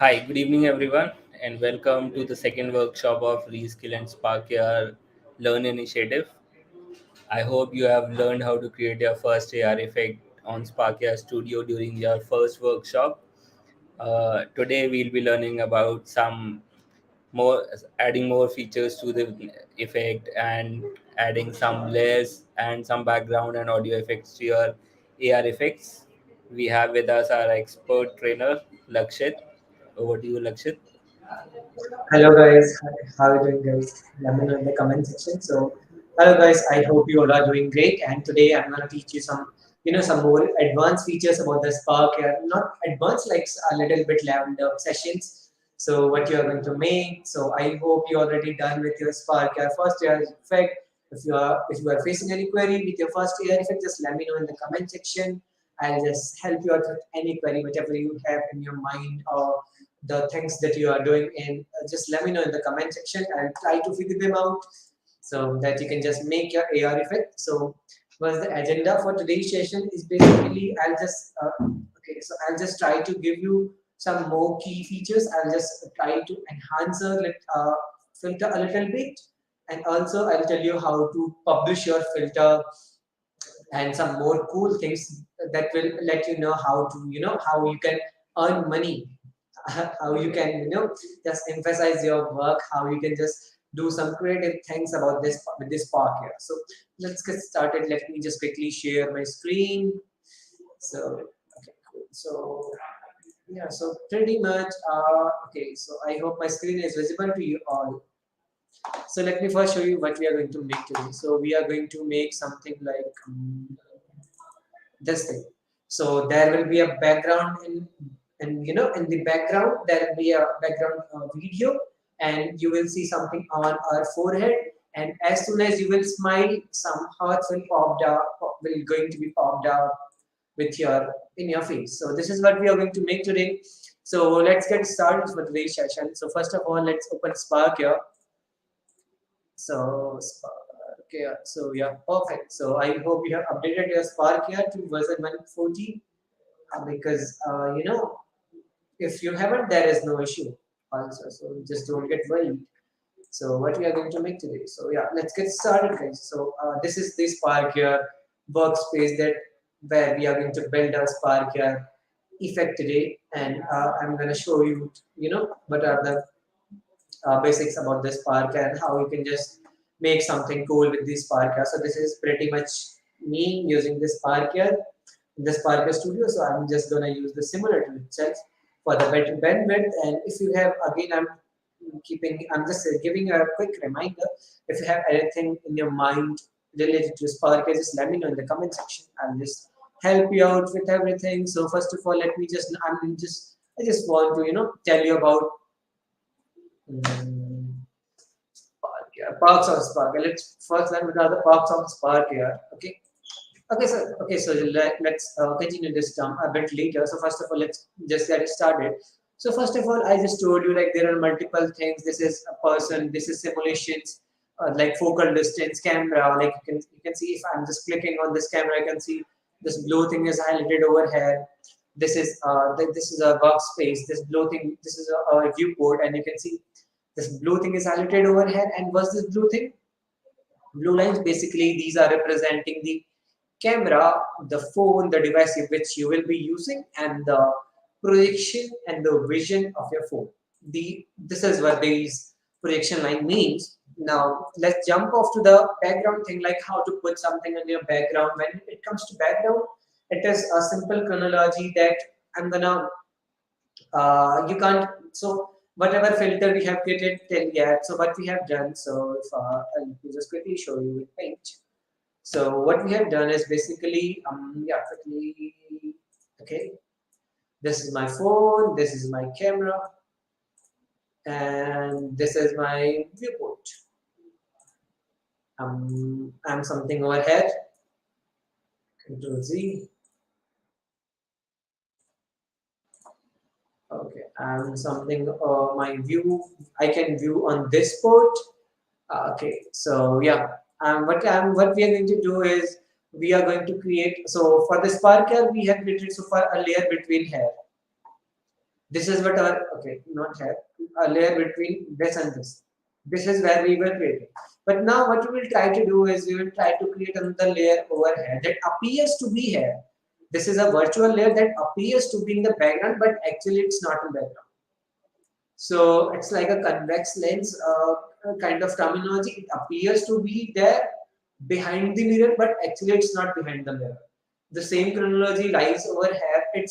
Hi, good evening, everyone, and welcome to the second workshop of Reskill and Spark Your Learn initiative. I hope you have learned how to create your first AR effect on Spark Your Studio during your first workshop. Today, we'll be learning about some more, adding more features to the effect and adding some layers and some background and audio effects to your AR effects. We have with us our expert trainer, Lakshit. Over to you, Lakshit. Hello guys, how are you doing guys? Let me know in the comment section. So, hello guys, I hope you all are doing great. And today I'm gonna teach you some more advanced features about the Spark. Not advanced, like a little bit leveled up sessions. So what you are going to make. So I hope you already done with your Spark first year effect. If you are facing any query with your first year effect, just let me know in the comment section. I'll just help you out with any query, whatever you have in your mind or the things that you are doing in just let me know in the comment section. I'll try to figure them out so that you can just make your AR effect. So what's the agenda for today's session is basically I'll just try to give you some more key features. I'll just try to enhance or filter a little bit, and also I'll tell you how to publish your filter and some more cool things that will let you know how to how you can earn money, how you can just emphasize your work, how you can just do some creative things about this with this part here. So let's get started. Let me just quickly share my screen. So okay, cool. So yeah, so pretty much okay, so I hope my screen is visible to you all. So let me first show you what we are going to make today. So we are going to make something like this thing. So there will be a background and in the background there will be a background video, and you will see something on our forehead. And as soon as you will smile, some hearts will will going to be popped out with your in your face. So this is what we are going to make today. So let's get started for today's session. So first of all, let's open Spark here. So Spark, yeah. So yeah, perfect. So I hope you have updated your Spark here to version 140 because if you haven't, there is no issue also. So just don't get worried. So what we are going to make today. So yeah, let's get started, guys. So this is the Spark here workspace that where we are going to build our Spark here effect today, and I'm going to show you, what are the basics about this Spark and how you can just make something cool with this Spark here. So this is pretty much me using this Spark here in the Spark Studio. So I'm just gonna use the simulator itself for the better bandwidth. And if you have, again, I'm just giving a quick reminder. If you have anything in your mind related to Spark, just let me know in the comment section. I'll just help you out with everything. So first of all, I just want to tell you about Spark. Yeah, parks on Spark. Let's first learn what are the parks on Spark here. Okay. Okay, so let's continue this term a bit later. So first of all, let's just get started. So first of all, I just told you like there are multiple things. This is a person. This is simulations, like focal distance, camera. Like you can see if I'm just clicking on this camera, I can see this blue thing is highlighted over here. This is a workspace. This blue thing. This is a viewport, and you can see this blue thing is highlighted over here. And what's this blue thing? Blue lines, basically these are representing the camera, the phone, the device which you will be using, and the projection and the vision of your phone. This is what these projection line means. Now let's jump off to the background thing, like how to put something in your background. When it comes to background, it is a simple chronology that I'm gonna you can't so whatever filter we have created till yet. So what we have done, so if I'll just quickly show you with paint. So what we have done is basically yeah, quickly, okay, this is my phone, this is my camera, and this is my viewport. I'm something overhead, Control Z. Okay, and something my view, I can view on this port. Okay, so yeah, what we are going to do is we are going to create. So for the Spark here, we have created so far a layer between here. This is what our, okay, not here, a layer between this and this. This is where we were creating. But now what we will try to do is we will try to create another layer over here that appears to be here. This is a virtual layer that appears to be in the background, but actually it's not in background. So it's like a convex lens kind of terminology. It appears to be there behind the mirror, but actually it's not behind the mirror. The same chronology lies over here. It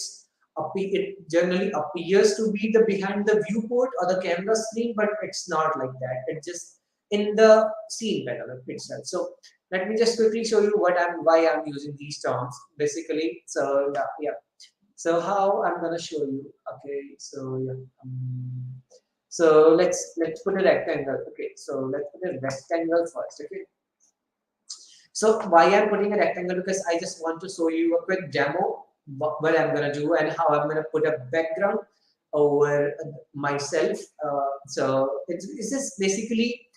generally appears to be the behind the viewport or the camera screen, but it's not like that. It's just in the scene panel itself. So let me just quickly show you why I'm using these terms. Basically, so yeah. So how I'm gonna show you? Okay, so yeah. So let's put a rectangle. Okay, so let's put a rectangle first. Okay. So why I'm putting a rectangle, because I just want to show you a quick demo what I'm gonna do and how I'm gonna put a background over myself. It's just basically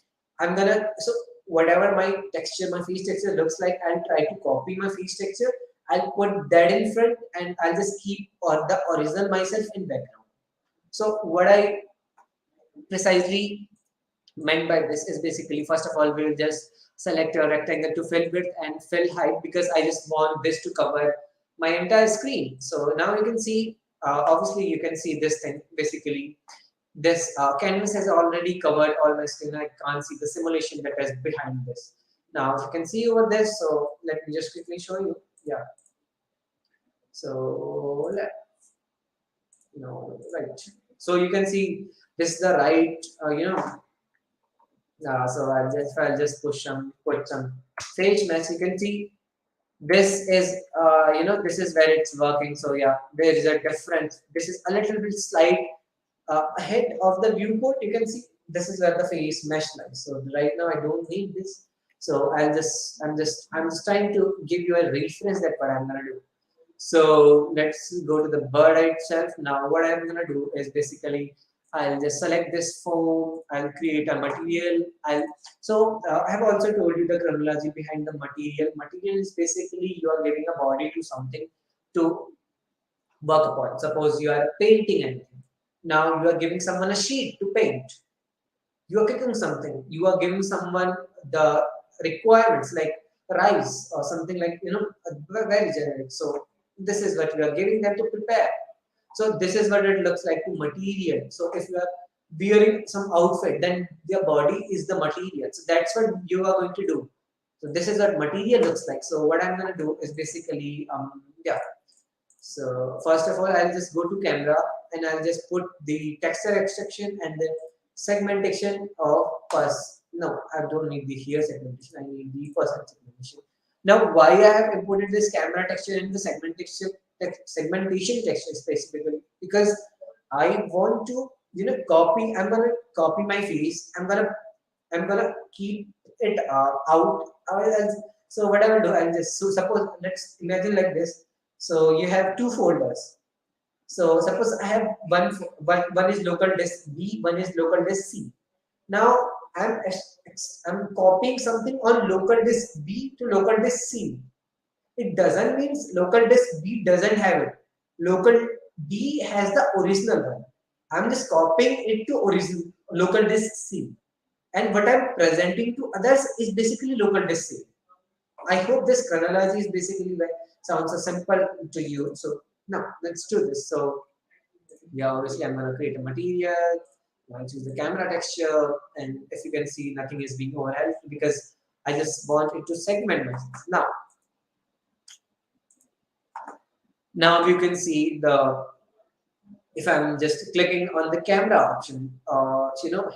I'm gonna, so whatever my texture, my face texture looks like, I'll try to copy my face texture. I'll put that in front and I'll just keep the original myself in background. So what I precisely meant by this is basically, first of all, we'll just select a rectangle to fill width and fill height, because I just want this to cover my entire screen. So now you can see, obviously you can see this thing. Basically this canvas has already covered all my screen. I can't see the simulation that is behind this. Now you can see over this, so let me just quickly show you. Yeah, so no, right, so you can see this is the right, I'll just put some sage mesh. You can see this is this is where it's working. So yeah, there is a difference. This is a little bit slight ahead of the viewport. You can see this is where the face mesh lies. So right now I don't need this. So I'm just trying to give you a reference that what I'm gonna do. So let's go to the bird eye itself. Now what I'm gonna do is basically I'll just select this foam. I'll create a material. I have also told you the chronology behind the material. Material is basically you are giving a body to something to work upon. Suppose you are painting anything. Now you are giving someone a sheet to paint. You are cooking something. You are giving someone the requirements like rice or something like, very generic. So this is what you are giving them to prepare. So this is what it looks like to material. So if you are wearing some outfit, then your body is the material. So that's what you are going to do. So this is what material looks like. So what I'm going to do is basically, yeah. So first of all, I'll just go to camera and I'll just put the texture extraction and the segmentation of pus. No, I don't need the here segmentation. I need the person segmentation. Now, why I have imported this camera texture and the segmentation texture specifically, because I want to copy. I'm gonna copy my face. I'm gonna keep it out. So what I will do, I'll just, so suppose let's imagine like this. So you have two folders. So suppose I have one is local disk B, one is local disk C. Now I'm copying something on local disk B to local disk C. It doesn't mean local disk B doesn't have it. Local B has the original one. I'm just copying it to original local disk C. And what I'm presenting to others is basically local disk C. I hope this chronology is basically sounds so simple to you. So now let's do this. So yeah, obviously I'm gonna create a material. I choose the camera texture, and if you can see, nothing is being overheld because I just want it to segment myself. Now you can see the, if I'm just clicking on the camera option,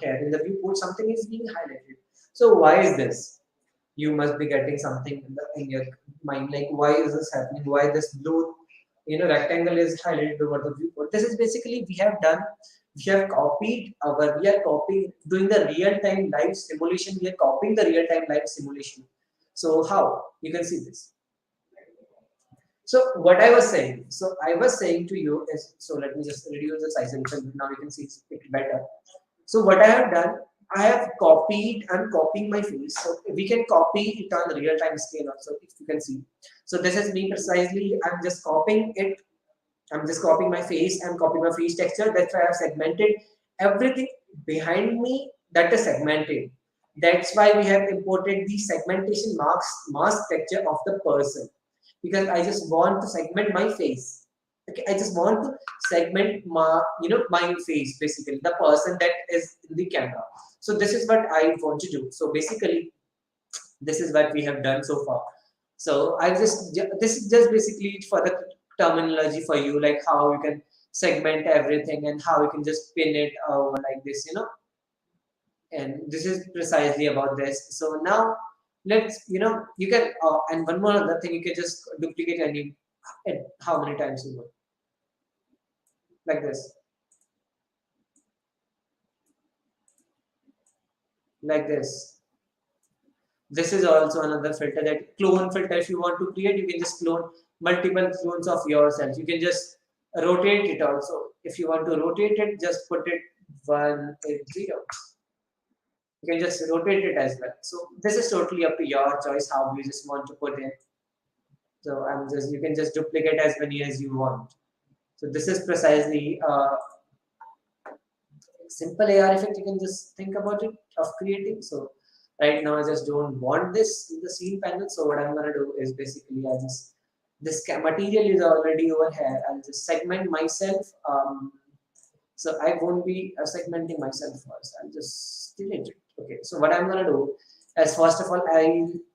here in the viewport, something is being highlighted. So why is this? You must be getting something in your mind, like why is this happening? Why this blue, rectangle is highlighted over the viewport? This is basically we have copied we are copying, doing the real-time live simulation. We are copying the real-time live simulation. So how you can see this? So what I was saying, to you is, so let me just reduce the size a little bit. Now you can see it better. So what I have done, I'm copying my face. So we can copy it on real time scale also, if you can see. So this is me precisely, I'm just copying it I'm just copying my face. I'm copying my face texture. That's why I've segmented everything behind me. That is segmented. That's why we have imported the segmentation mask texture of the person, because I just want to segment my face. Okay, I just want to segment my face, basically the person that is in the camera. So this is what I want to do. So basically, this is what we have done so far. So this is just basically for the terminology for you, like how you can segment everything and how you can just pin it over like this. And this is precisely about this. So now you can and one more other thing, you can just duplicate any and how many times you want, like this. This is also another filter, that clone filter. If you want to create, you can just clone multiple clones of yourself. You can just rotate it also. If you want to rotate it, just put it 180. You can just rotate it as well. So this is totally up to your choice how you just want to put in. So you can just duplicate as many as you want. So this is precisely simple AR effect. You can just think about it of creating. So right now I just don't want this in the scene panel. So what I'm gonna do is basically material is already over here. I'll just segment myself. So I won't be segmenting myself first. I'll just delete it. Okay. So what I'm gonna do is, first of all,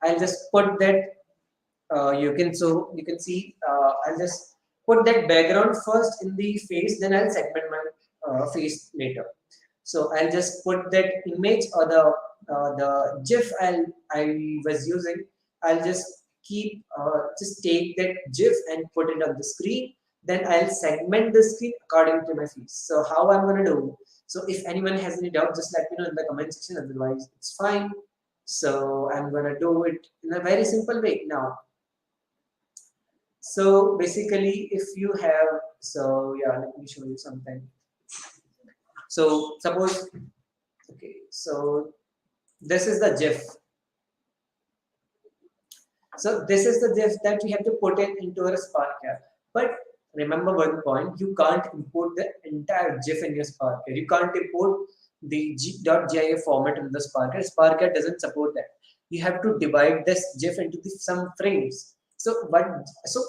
I'll just put that you can see I'll just put that background first in the face, then I'll segment my face later. So I'll just put that image, or the GIF I was using. I'll just take that GIF and put it on the screen. Then I'll segment the screen according to my face. So how I'm gonna do? So if anyone has any doubt, just let me know in the comment section. Otherwise, it's fine. So I'm gonna do it in a very simple way now. So basically, if you have, so yeah, let me show you something. So suppose, okay, so this is the GIF. So this is the GIF that we have to put it into our Spark here. But remember one point, you can't import the entire GIF in your Spark here. You can't import the .gif format in the Spark here. Spark here doesn't support that. You have to divide this GIF into some frames. So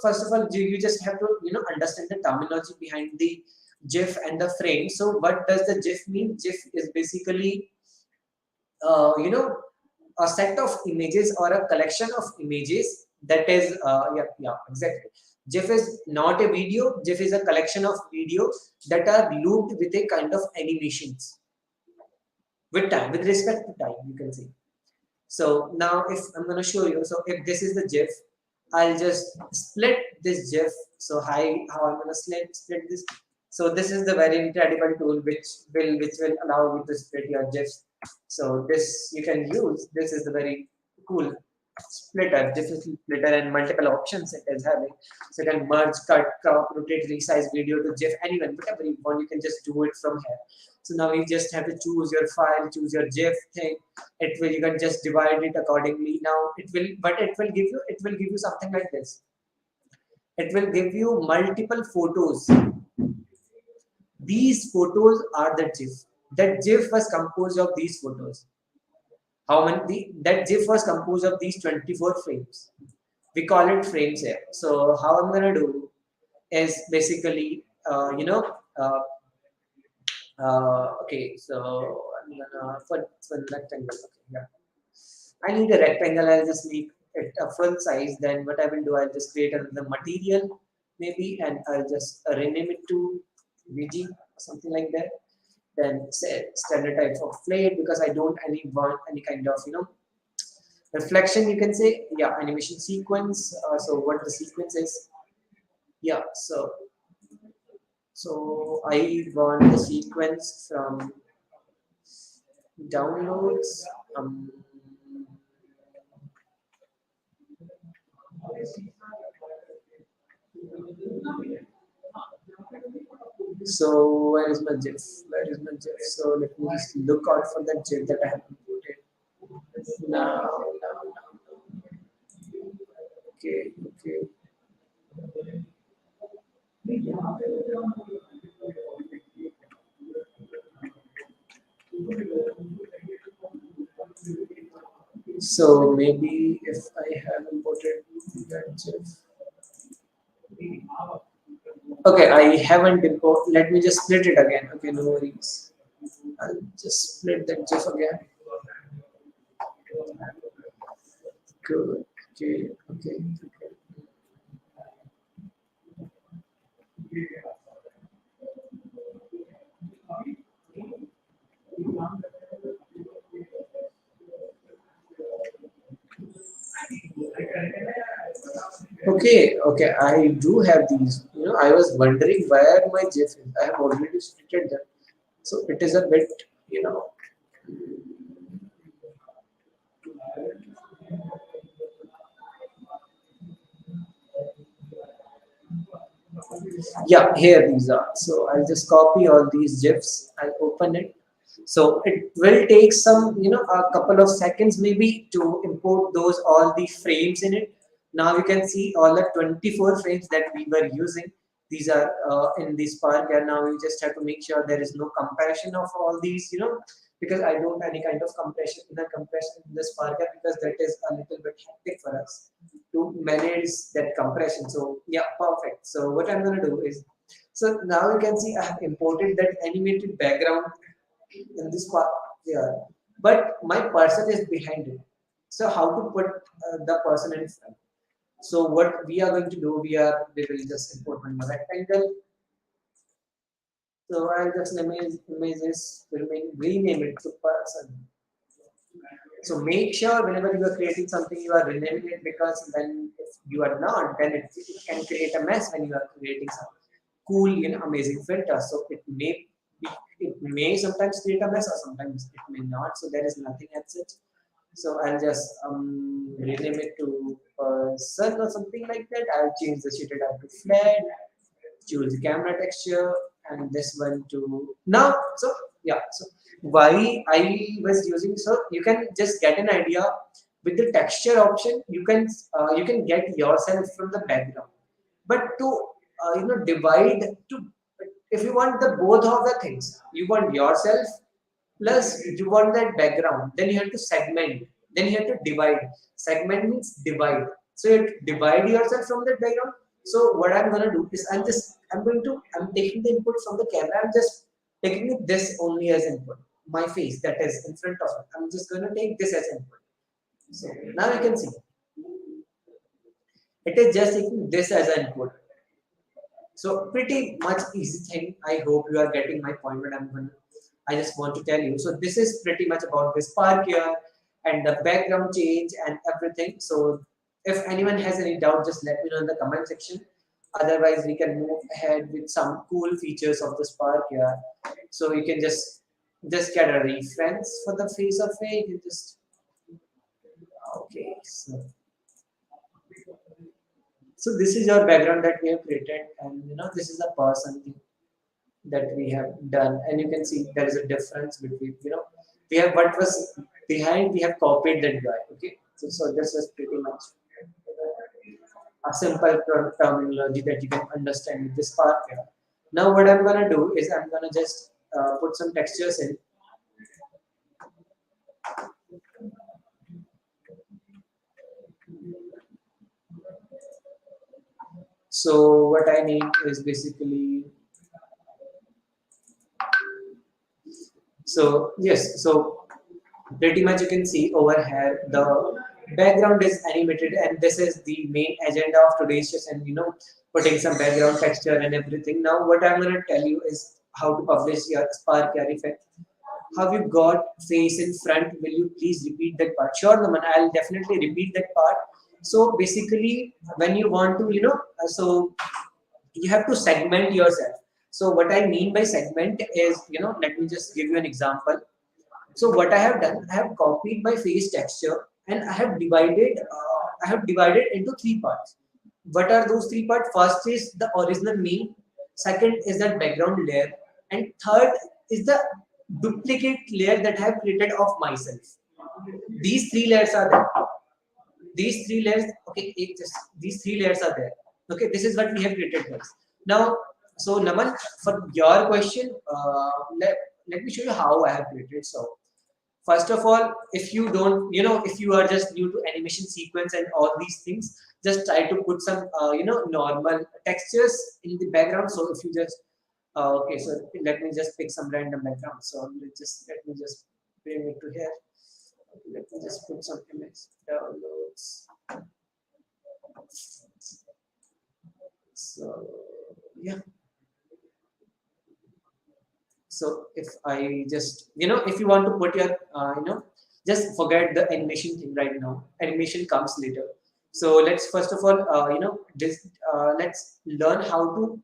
first of all, you just have to understand the terminology behind the GIF and the frame. So what does the GIF mean? GIF is basically uh, you know a set of images or a collection of images that is yeah, exactly. GIF is not a video. GIF is a collection of videos that are looped with a kind of animations with time, with respect to time, you can say. So now if I'm going to show you, so if this is the GIF, I'll just split this GIF. So how I'm going to split this. So this is the very incredible tool which will allow you to split your GIFs. So this you can use. This is the very cool splitter, different splitter, and multiple options it is having. So you can merge, cut, crop, rotate, resize video to GIF, anyone, whatever you want, you can just do it from here. So now you just have to choose your file, choose your GIF thing. It will, you can just divide it accordingly. Now it will give you something like this. It will give you multiple photos. These photos are the GIF. That GIF was composed of these photos. How many? That GIF was composed of these 24 frames. We call it frames here. So how I'm gonna do is basically, okay. So I'm gonna put one rectangle. Okay, yeah. I need a rectangle. I'll just make it a full size. Then what I will do, I'll just create another material maybe, and I'll just rename it to VG, something like that. Then say standard type of plate, because I don't want any kind of reflection, you can say. Yeah, animation sequence. So what the sequence is, yeah. So I want the sequence from downloads. um, so where is my GIF? So let me just look out for that GIF that I have included. Now. Okay. So maybe if I have imported that GIF. Okay, I haven't import. Let me just split it again. Okay, no worries. I'll just split that GIF again. Good. Okay. Okay. Okay. Okay. I do have these. I was wondering where my GIF is. I have already splitted them. So it is a bit, you know. Yeah, here these are. So I'll just copy all these GIFs. I'll open it. So it will take some, a couple of seconds maybe to import those all the frames in it. Now you can see all the 24 frames that we were using. These are in this Spark, and now you just have to make sure there is no compression of all these, because I don't have any kind of compression in the Spark because that is a little bit hectic for us to manage that compression. So yeah, perfect. So what I'm gonna do is, so now you can see I have imported that animated background in this part here, but my person is behind it. So how to put the person in front? So what we are going to do, we will just import one more rectangle. So I'll just images rename it to person. So make sure whenever you are creating something, you are renaming it, because then if you are not, then it can create a mess when you are creating some cool, amazing filters. So it may sometimes create a mess, or sometimes it may not. So there is nothing as such. So I'll just rename it to sun or something like that. I'll change the shaded out to flat, choose the camera texture, and this one to now. So yeah, so why I was using, so you can just get an idea with the texture option. You can get yourself from the background, but to divide to, if you want the both of the things, you want yourself plus you want that background, then you have to segment, then you have to divide. Segment means divide. So you have to divide yourself from that background. So what I'm going to do is I'm taking the input from the camera. I'm just taking it this only as input, my face that is in front of it. I'm just going to take this as input. So now you can see it is just taking this as an input. So pretty much easy thing. I hope you are getting my point. What I just want to tell you. So this is pretty much about this park here and the background change and everything. So if anyone has any doubt, just let me know in the comment section. Otherwise, we can move ahead with some cool features of this park here. So you can just get a reference for the face of it. You just okay. So this is your background that we have created, and this is a person that we have done, and you can see there is a difference between, we have what was behind, we have copied that guy. Okay, so this is pretty much a simple terminology that you can understand with this part here. Now what I'm gonna do is I'm gonna just put some textures in. So what I need is basically, so yes, so pretty much you can see over here the background is animated, and this is the main agenda of today's session, putting some background texture and everything. Now what I'm going to tell you is how to publish your spark your effect. Have you got face in front? Will you please repeat that part? Sure, Naman, I'll definitely repeat that part. So basically when you want to, so you have to segment yourself. So what I mean by segment is, let me just give you an example. So what I have done, I have copied my face texture, and I have divided into three parts. What are those three parts? First is the original me, second is the background layer, and third is the duplicate layer that I have created of myself. These three layers are there. These three layers, okay, these three layers are there. Okay, this is what we have created first. Now, so Naman, for your question, let me show you how I have created. So first of all, if you don't, if you are just new to animation sequence and all these things, just try to put some, normal textures in the background. So if you just, okay, so let me just pick some random background. So let me just bring it to here. Okay, let me just put some image downloads. So yeah, so if I just, if you want to put your, just forget the animation thing right now. Animation comes later. So let's first of all, let's learn how to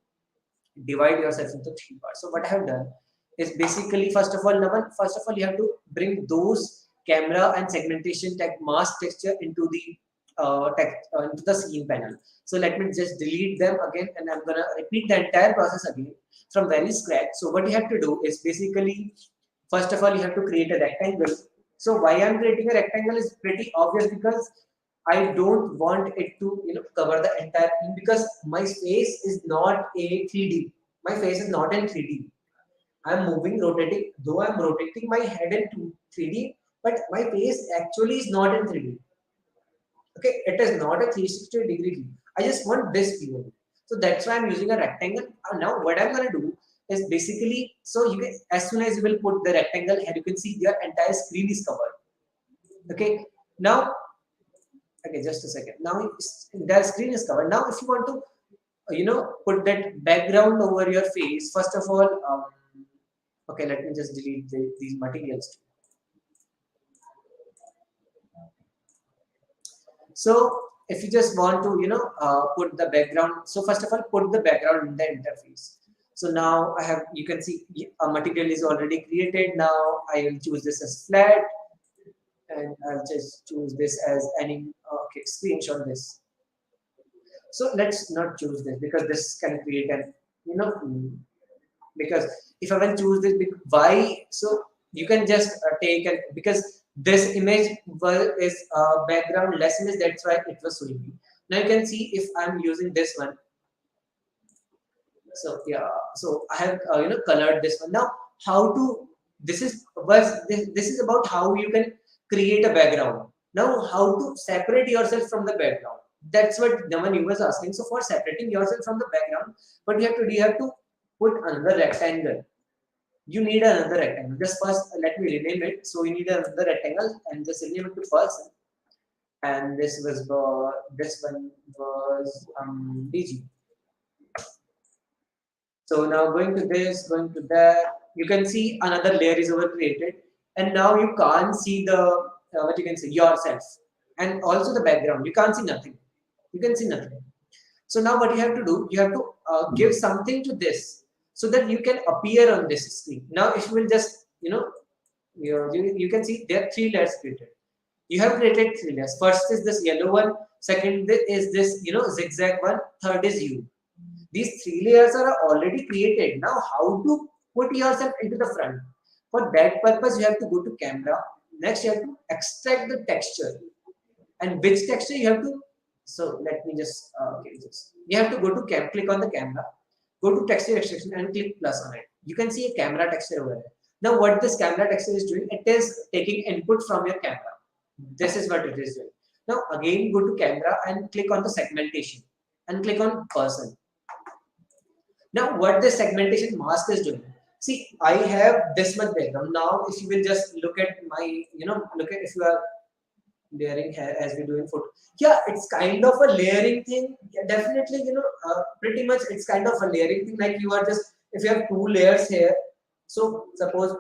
divide yourself into three parts. So what I have done is basically, first of all, Naman, first of all, you have to bring those camera and segmentation tag mask texture into the scene panel. So let me just delete them again, and I'm gonna repeat the entire process again from very scratch. So what you have to do is basically, first of all, you have to create a rectangle. So why I'm creating a rectangle is pretty obvious, because I don't want it to cover the entire thing, because my face is not a 3D. My face is not in 3D. I'm moving, rotating, though I'm rotating my head in 3D, but my face actually is not in 3D. Okay, it is not a 360-degree view. I just want this view. So that's why I'm using a rectangle. Now what I'm gonna do is basically, so you can, as soon as you will put the rectangle here, you can see your entire screen is covered. Okay, now, okay, just a second. Now the screen is covered. Now if you want to, put that background over your face, first of all, okay, let me just delete these materials. So if you just want to, put the background, so first of all, put the background in the interface. So now I have, you can see a material is already created. Now I will choose this as flat, and I'll just choose this as any, okay, screenshot this. So let's not choose this, because this can create an, because if I will choose this, why? So you can just take it, because this image is background less image, that's why it was showing me. Now you can see if I'm using this one. So yeah, so I have colored this one. Now how to, this is about how you can create a background. Now how to separate yourself from the background? That's what Naman you was asking. So for separating yourself from the background, what you have to put another rectangle. You need another rectangle. Just first, let me rename it. So we need another rectangle, and just rename it to person. And this one was DG. So now going to this, going to that, you can see another layer is over created, and now you can't see the, what you can say, yourself, and also the background. You can't see nothing. You can see nothing. So now what you have to do, you have to give something to this, so that you can appear on this screen. Now if you will just, you can see there are three layers created. You have created three layers. First is this yellow one, second is this, zigzag one, third is you. These three layers are already created. Now how to put yourself into the front? For that purpose, you have to go to camera. Next, you have to extract the texture. And which texture you have to, so let me just, okay, just, you have to go to click on the camera, go to texture extraction and click plus on it. You can see a camera texture over here. Now what this camera texture is doing, it is taking input from your camera. This is what it is doing. Now again, go to camera and click on the segmentation and click on person. Now what the segmentation mask is doing, see, I have this much background. Now if you will just look at my, look at, if you are layering hair as we do in photo. Yeah, it's kind of a layering thing. Yeah, definitely, pretty much it's kind of a layering thing. Like you are just, if you have two layers here, so suppose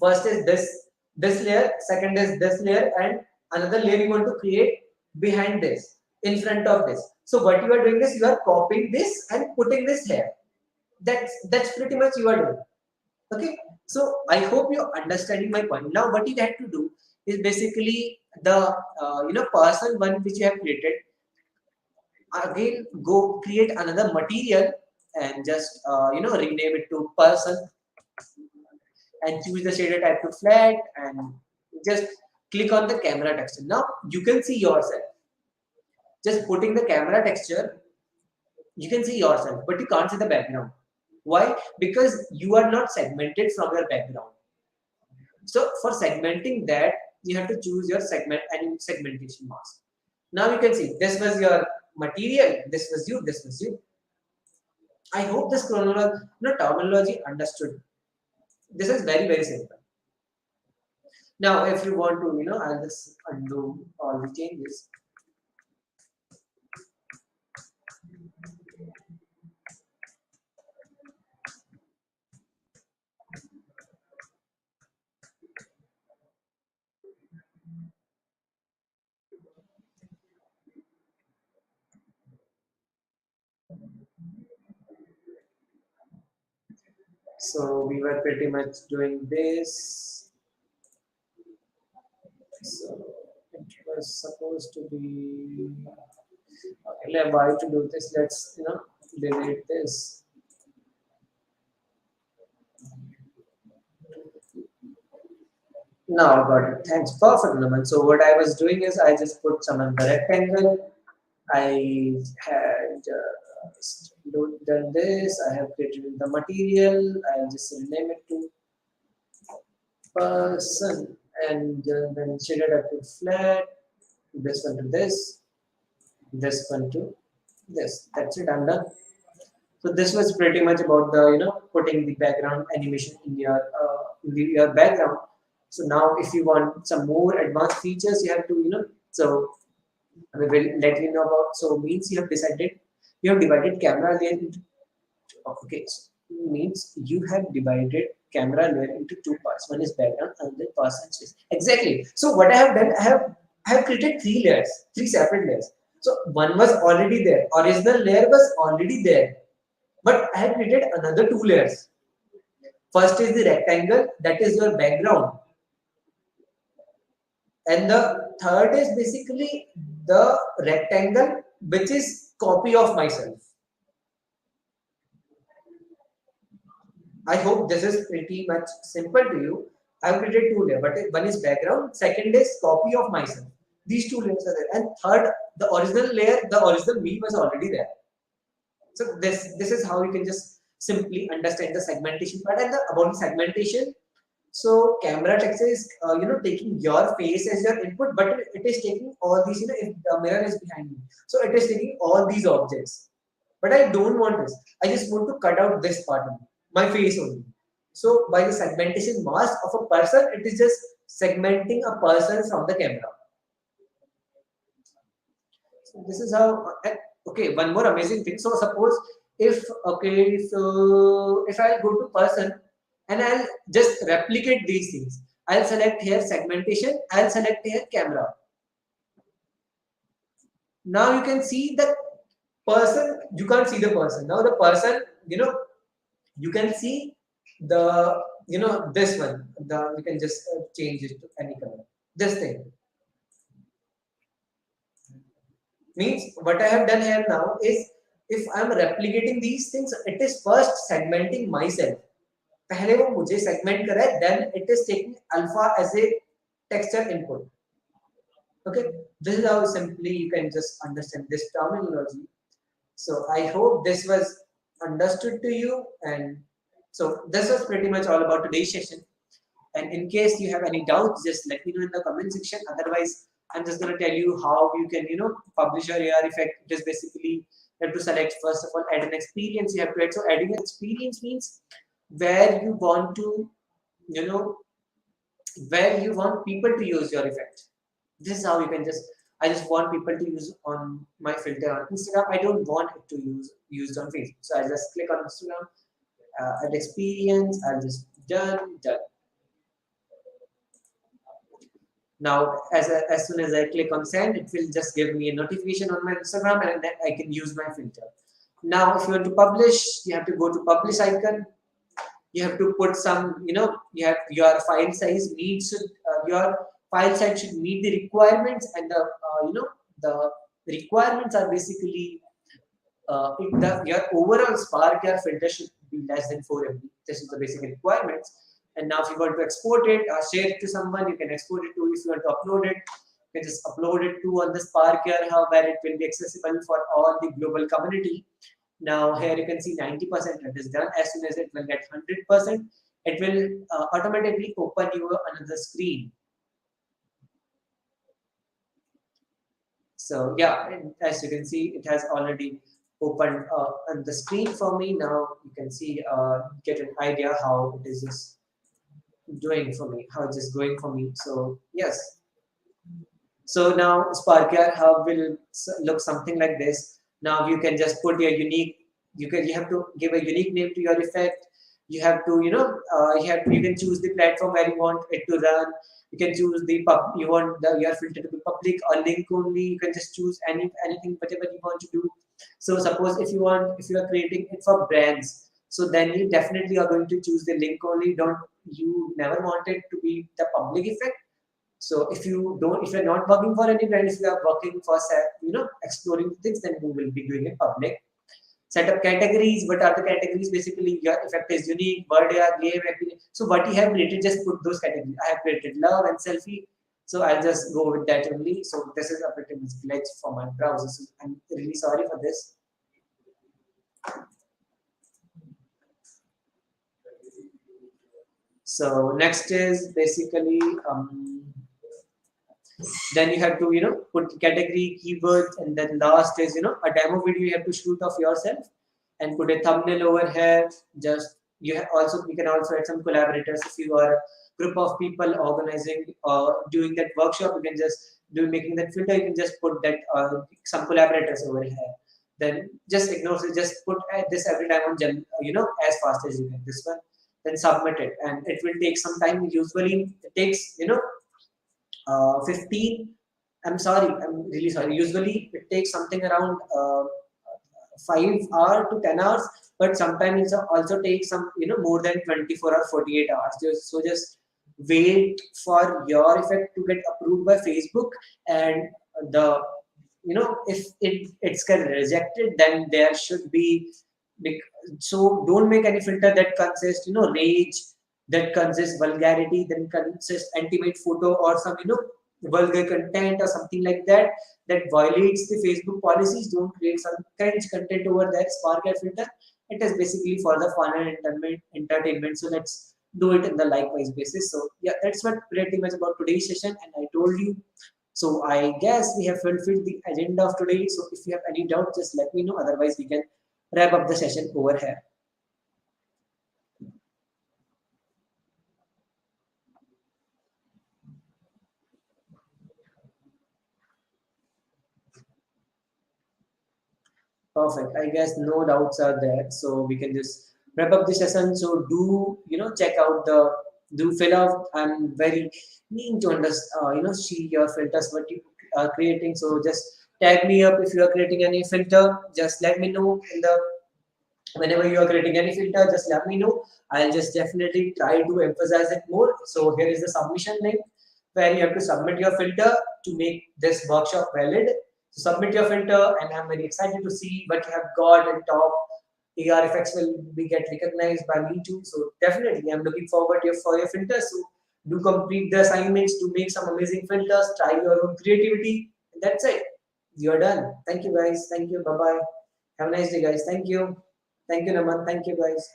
first is this layer, second is this layer, and another layer you want to create behind this, in front of this. So what you are doing is you are copying this and putting this here. That's pretty much you are doing. Okay, so I hope you're understanding my point. Now, what you have to do is basically the person one which you have created. Again, go create another material and just rename it to person, and choose the shader type to flat, and just click on the camera texture. Now you can see yourself. Just putting the camera texture, You can see yourself, but you can't see the background. Why? Because you are not segmented from your background. So for segmenting that, you have to choose your segment and segmentation mask. Now you can see this was your material, this was you, this was you. I hope this chronology, terminology understood. This is very, very simple. Now, if you want to, I'll just undo all the changes. So we were pretty much doing this. So it was supposed to be. Okay, why to do this? Let's delete this. Now I got it. Thanks. Perfect, Naman. So what I was doing is I just put some on the rectangle. I had done this. I have created the material. I'll just rename it to person, and then shaded up to flat. This one to this one to this. That's it. I'm done. So this was pretty much about the putting the background animation in your background. So now if you want some more advanced features, you have to so I will let you know about. So means you have divided camera layer into okay. So means you have divided camera layer into two parts. One is background and the person space. Exactly. So what I have done, I have created three layers, three separate layers. So one was already there. Original layer was already there. But I have created another two layers. First is the rectangle, that is your background. And the third is basically the rectangle, which is copy of myself. I hope this is pretty much simple to you. I have created two layers, but one is background, second is copy of myself. These two layers are there. And third, the original layer, the original me was already there. So this is how you can just simply understand the segmentation part. And about the segmentation, so camera text is taking your face as your input, but it is taking all these if the mirror is behind me, so it is taking all these objects. But I don't want this. I just want to cut out this part only, my face only. So by the segmentation mask of a person, it is just segmenting a person from the camera. So this is how. Okay, one more amazing thing. So suppose if I go to person and I'll just replicate these things. I'll select here segmentation. I'll select here camera. Now you can see the person. You can't see the person. Now the person, you can see the this one. You can just change it to any color. This thing. Means what I have done here now is if I am replicating these things, it is first segmenting myself. पहले वो मुझे segment करे, then it is taking alpha as a texture input. Okay, this is how simply you can just understand this terminology. So I hope this was understood to you, and so this was pretty much all about today's session. And in case you have any doubts, just let me know in the comment section. Otherwise, I'm just going to tell you how you can, publish your AR effect. It is basically you have to select first of all add an experience. You have to add. So adding an experience means where you want to, you know, where you want people to use your effect. This is how you can just. I just want people to use on my filter on Instagram. I don't want it to use used on Facebook. So I just click on Instagram, add experience. I'll just done. Now, as soon as I click on send, it will just give me a notification on my Instagram, and then I can use my filter. Now, if you want to publish, you have to go to publish icon. You have to put some, you have your file size needs your file size should meet the requirements, and the requirements are basically your overall spark your filter should be less than 4 MB. This is the basic requirements. And now if you want to export it or share it to someone, you can export it to. If you want to upload it, you can just upload it to on the Spark here, where it will be accessible for all the global community. Now here you can see 90% it is done. As soon as it will get 100%, it will automatically open you another screen. So yeah, as you can see, it has already opened on the screen for me. Now you can see, get an idea how it is just doing for me, how it's just going for me. So yes, so now Spark Hub will look something like this. Now you can just put your unique. You have to give a unique name to your effect. You have to you can choose the platform where you want it to run. You can choose the you want your filter to be public or link only. You can just choose anything whatever you want to do. So suppose if you are creating it for brands, so then you definitely are going to choose the link only. Don't you never want it to be the public effect. So if you're not working for any brand, if you are working for, exploring things, then you will be doing it public. Set up categories. What are the categories? Basically, your effect is unique, birthday, or game, happy. So what you have created, just put those categories. I have created love and selfie. So I'll just go with that only. So this is a pretty much glitch for my browser. So I'm really sorry for this. So next is basically then you have to put category keywords, and then last is a demo video you have to shoot of yourself and put a thumbnail over here. Just also we can also add some collaborators. If you are a group of people organizing doing that workshop, you can just do making that filter. You can just put that some collaborators over here. Then just ignore it. Just put this every time on as fast as you can. This one, then submit it, and it will take some time. Usually it takes 15. I'm sorry, I'm really sorry. Usually it takes something around 5 hours to 10 hours, but sometimes it also takes some more than 24 or 48 hours. Just wait for your effect to get approved by Facebook, and the if it's get rejected, then there should be so don't make any filter that consists rage, that consists vulgarity, then consists intimate photo or some vulgar content or something like that that violates the Facebook policies. Don't create some cringe content over there. Spark filter, it is basically for the fun and entertainment. So let's do it in the likewise basis. So yeah, that's what pretty much about today's session, and I told you. So I guess we have fulfilled the agenda of today. So if you have any doubt, just let me know. Otherwise, we can wrap up the session over here. Perfect. I guess no doubts are there. So we can just wrap up the session. So do check out the do fill out. I'm very keen to understand see your filters what you are creating. So just tag me up if you are creating any filter. Just let me know in the whenever you are creating any filter, just let me know. I'll just definitely try to emphasize it more. So here is the submission link where you have to submit your filter to make this workshop valid. So submit your filter, and I'm very excited to see what you have got and top. AR effects will be get recognized by me too. So definitely, I'm looking forward to for your filters. So do complete the assignments to make some amazing filters. Try your own creativity. And that's it. You're done. Thank you guys. Thank you. Bye bye. Have a nice day, guys. Thank you. Thank you, Naman. Thank you, guys.